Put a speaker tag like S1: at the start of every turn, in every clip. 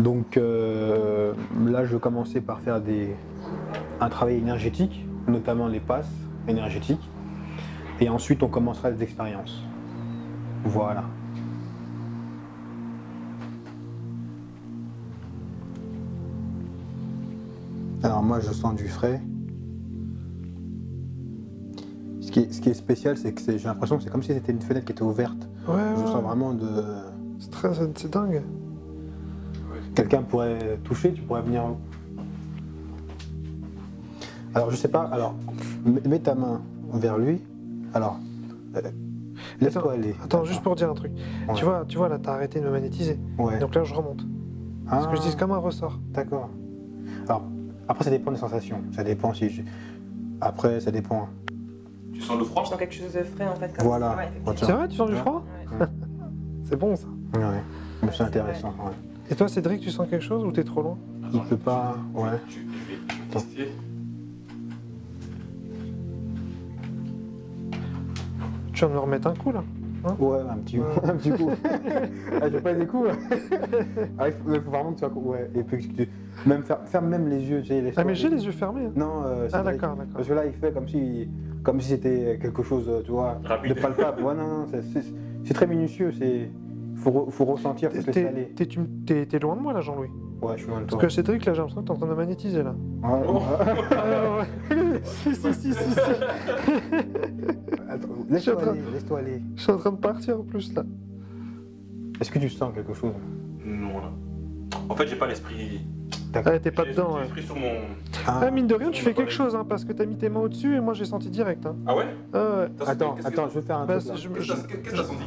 S1: Donc là, je vais commencer par faire un travail énergétique, notamment les passes énergétiques. Et ensuite, on commencera les expériences. Voilà. Alors moi, je sens du frais. Ce qui est spécial, c'est que j'ai l'impression que c'est comme si c'était une fenêtre qui était ouverte.
S2: Ouais,
S1: Je
S2: ouais.
S1: sens vraiment de...
S2: C'est dingue.
S1: Quelqu'un pourrait toucher, tu pourrais venir... Alors, je sais pas, alors, mets ta main vers lui. Alors, laisse-toi aller.
S2: Attends, juste pour dire un truc.
S1: Ouais.
S2: Tu vois là, t'as arrêté de me magnétiser.
S1: Ouais.
S2: Donc là, je remonte. Ce que je dis, c'est comme un ressort.
S1: D'accord. Alors, après, ça dépend des sensations. Ça dépend si... Après, ça dépend.
S3: Tu sens le froid?
S4: Je sens quelque chose de frais en fait. Comme
S1: Voilà.
S4: ça. Ouais, effectivement.
S2: C'est vrai, tu sens du froid?
S4: Ouais.
S2: C'est bon ça.
S1: Ouais. Mais c'est intéressant, ouais.
S2: Et toi, Cédric, tu sens quelque chose ou t'es trop loin?
S1: Il peut pas... Ouais.
S3: Je vais tester.
S2: Tu viens de me remettre un coup là.
S1: Ouais, un petit coup. Ah, je fais pas des coups. Ah, il faut vraiment que tu sois... Ouais, et puis que tu... Même ferme même les yeux. Tu sais,
S2: Ah mais j'ai les yeux fermés. Hein.
S1: Non,
S2: Ah d'accord.
S1: parce que là, il fait comme si c'était quelque chose, tu vois,
S3: Rapide.
S1: de palpable. Ouais, non, c'est très minutieux. Faut ressentir, faut se laisser aller.
S2: T'es loin de moi là, Jean-Louis.
S1: Ouais, je suis loin de toi.
S2: Parce que Cédric, là, j'ai l'impression que t'es en train de me magnétiser là.
S1: Ouais,
S3: Oh.
S2: Ouais. Si.
S1: Attends,
S2: Je suis en train-
S1: laisse-toi aller.
S2: Je suis en train de partir en plus là.
S1: Est-ce que tu sens quelque chose?
S3: Non, là. En fait, j'ai pas l'esprit.
S2: Ah, t'es pas
S3: J'ai
S2: dedans. Ouais.
S3: l'esprit sur mon.
S2: Ah, mine de rien, tu fais quelque chose, hein, parce que t'as mis tes mains au-dessus et moi j'ai senti direct. Hein.
S3: Ah ouais?
S2: Ah, ouais.
S1: Attends,
S3: Qu'est-ce que-
S1: je vais faire un
S2: Bah,
S1: truc là.
S3: Qu'est-ce que t'as senti?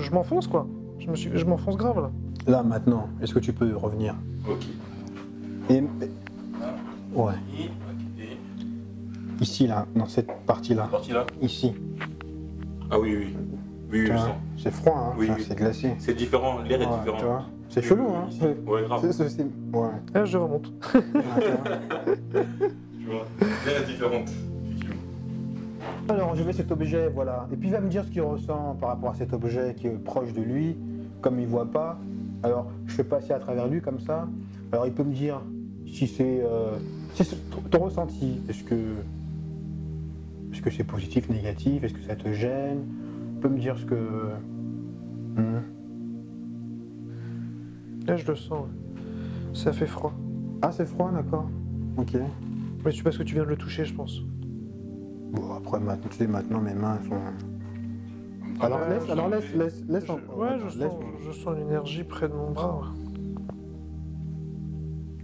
S2: Je m'enfonce quoi. Je m'enfonce grave là.
S1: Là, maintenant, est-ce que tu peux revenir?
S3: Ok.
S1: Ouais.
S3: Ok.
S1: Ici, là, dans cette partie-là.
S3: Parti là?
S1: Ici.
S3: Ah oui, oui. Oui,
S1: Tu
S3: je
S1: vois,
S3: sens.
S1: c'est froid, hein,
S3: Oui,
S1: ça,
S3: oui.
S1: c'est glacé.
S3: C'est différent, l'air est
S1: Ouais,
S3: différent.
S1: tu vois, c'est chelou, hein.
S3: Ici. Ouais, grave.
S1: Ouais.
S2: Là, je remonte.
S3: Tu vois, l'air est différente. Effectivement.
S1: Alors, je vais cet objet, voilà. Et puis, il va me dire ce qu'il ressent par rapport à cet objet qui est proche de lui, comme il voit pas. Alors, je fais passer à travers lui comme ça. Alors, il peut me dire si c'est ton ressenti. Est-ce que c'est positif, négatif? Est-ce que ça te gêne? Il peut me dire ce que...
S2: Là, je le sens. Ouais. Ça fait froid.
S1: Ah, c'est froid, d'accord. Ok.
S2: Mais c'est parce que tu viens de le toucher, je pense.
S1: Bon, après, maintenant, tu sais, maintenant, mes mains sont... Alors,
S2: Ouais,
S1: laisse encore.
S2: Ouais,
S1: Laisse-
S2: je sens l'énergie près de mon bras.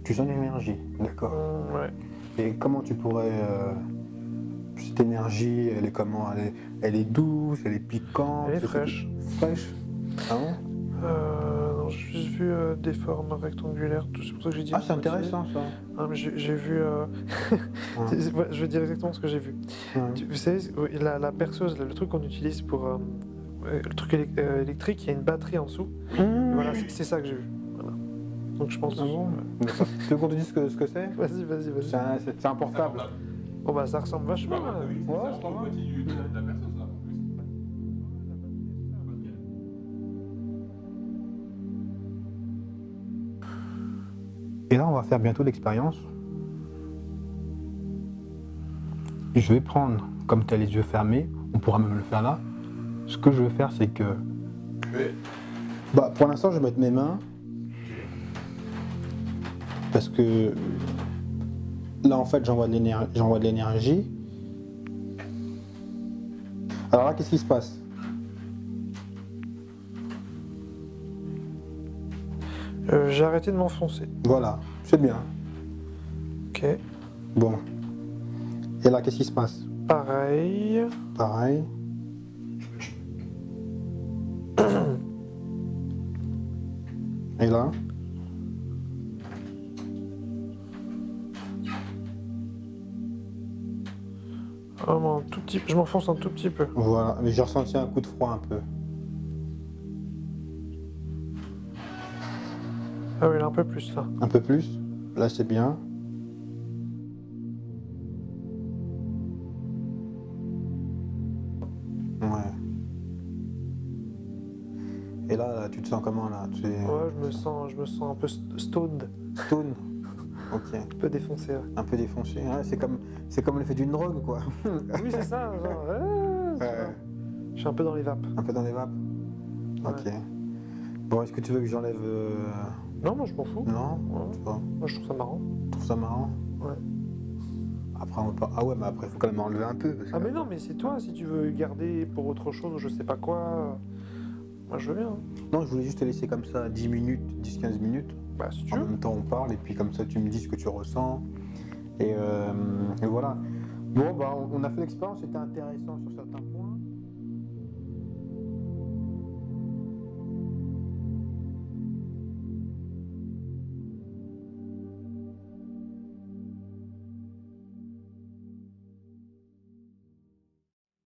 S1: Tu sens l'énergie, d'accord.
S2: Ouais.
S1: Et comment tu pourrais... cette énergie, elle est comment? Elle est douce, elle est piquante?
S2: Elle est fraîche.
S1: Fraîche? Ah bon?
S2: Non, j'ai juste vu des formes rectangulaires. C'est pour ça que j'ai dit.
S1: Ah, c'est intéressant, ça.
S2: Non, mais j'ai vu. Ouais, je vais dire exactement ce que j'ai vu.
S1: Ouais.
S2: Vous savez, la perceuse, le truc qu'on utilise pour. Le truc électrique, il y a une batterie en dessous. Et voilà, c'est ça que j'ai vu. Voilà. Donc je pense.
S1: Ah bon? D'accord. Tu veux qu'on te dise ce que c'est?
S2: Vas-y.
S1: C'est un portable.
S2: Bon, bah, ça ressemble vachement.
S3: Ouais,
S2: là.
S3: oui,
S1: Ouais,
S3: c'est
S1: c'est
S3: la
S1: pas mal.
S3: moitié de la personne, ça, en plus.
S1: Et là, on va faire bientôt l'expérience. Et je vais prendre, comme tu as les yeux fermés, on pourra même le faire là. Ce que je vais faire, c'est que...
S3: Ouais.
S1: Bah, pour l'instant, je vais mettre mes mains. Parce que là, en fait, j'envoie de l'énergie. Alors là, qu'est-ce qui se passe?
S2: J'ai arrêté de m'enfoncer.
S1: Voilà, c'est bien.
S2: Ok.
S1: Bon. Et là, qu'est-ce qui se passe?
S2: Pareil.
S1: Pareil. Et là?
S2: Vraiment un tout petit. Je m'enfonce un tout petit peu.
S1: Voilà, mais j'ai ressenti un coup de froid un peu.
S2: Ah oui, là, un peu plus là.
S1: Un peu plus. Là, c'est bien. Ouais. Et là, tu te sens comment là? Tu es
S2: Ouais, je me sens un peu stoned,
S1: stone? Ok.
S2: un peu défoncé. Ouais.
S1: Un peu défoncé. Ouais, c'est comme l'effet d'une drogue, quoi.
S2: Oui, c'est ça. Genre, tu vois. Je suis un peu dans les vapes.
S1: Un peu dans les vapes. Ok.
S2: Ouais.
S1: Bon, est-ce que tu veux que j'enlève
S2: Non, moi je m'en fous.
S1: Non.
S2: Ouais.
S1: Tu vois,
S2: Moi je trouve ça marrant.
S1: je trouve ça marrant.
S2: Ouais.
S1: Après, on va pas. Ah ouais, mais après, il faut quand même enlever un peu. Parce que...
S2: Ah mais non, mais c'est toi, si tu veux garder pour autre chose, je sais pas quoi. Moi je veux bien. Hein.
S1: Non, je voulais juste te laisser comme ça 10 minutes, 10-15 minutes.
S2: Bah si tu
S1: En
S2: veux.
S1: même temps, on parle et puis comme ça, tu me dis ce que tu ressens. Et voilà. Bon, bah, on a fait l'expérience, c'était intéressant sur certains points.